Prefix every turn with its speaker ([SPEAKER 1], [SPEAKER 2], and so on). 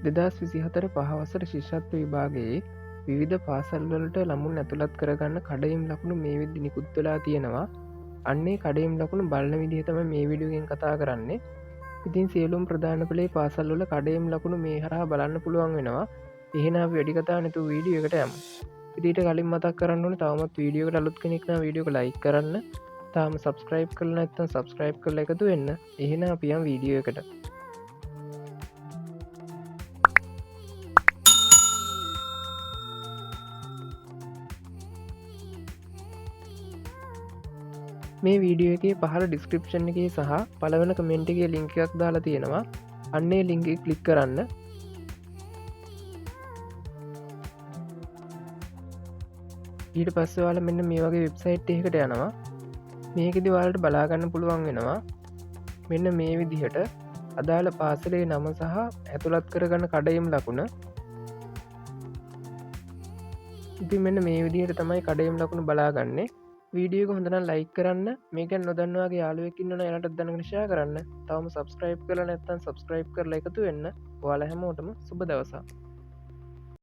[SPEAKER 1] 2024 පහවසර ශිෂ්‍යත්ව විභාගයේ විවිධ පාසල්වලට ළමුන් ඇතුළත් කරගන්න කඩයිම් ලකුණු මේ විදි නිකුත්වෙලා තියෙනවා. අන්නේ කඩයිම් ලකුණු බලන විදිහතම මේ විඩියගෙන් කතා කරන්නේ. ඉතින් සියලුම් ප්‍රධාන පලේ පාසල්වල කඩයිම් ලකුණු මේ හරහා බලන්න පුළුවන් වෙනවා. එහෙනා වැඩිකතා නැතු වීඩියෝ එකට යම. ඉදිට කලින් මතක් කරන්න තවමත් වීඩියෝකට අලුත් කෙනෙක්න වීඩියෝක ලයි කරන්න තාම සබස්ක්‍රයිබ් කරන ඇත්තන් සබස්ක්‍රයිබ් කරල එකතු වෙන්න එහෙන අපියම් වීඩියෝ එකට. මේ වීඩියෝ එකේ පහල ඩිස්ක්‍රපෂන් එකේ සහ පලවන කමෙන්ට්ගේ ලිංකයක් දාලා තියෙනවා. අන්නේ ලිංක කලික් කරන්න. ඊට පස්සවාල මෙන්න මේ වගේ වෙබ්සයිට් එකට යනවා. මේකෙදි වාලට බලාගන්න පුළුවන් වෙනවා. මෙන්න මේ විදිහට අදාළ පාසලේ නම සහ ඇතුළත් කරගන්න කඩයම් ලකුණ. ඉති මෙන්න මේ විදිහට තමයි කඩයම් ලකුණු බලාගන්නේ. වීඩියක හොඳන ලයි කරන්න මේක නොදන්නවාගේ යාලුවකින්නන යනට දනනිශා කරන්න තවම සබස්ක්‍රයිබ් කල නැත්තන් සබස්ක්‍රයිබ් කරල එකතු වෙන්න වාල හැමෝටම සුබ දවසා.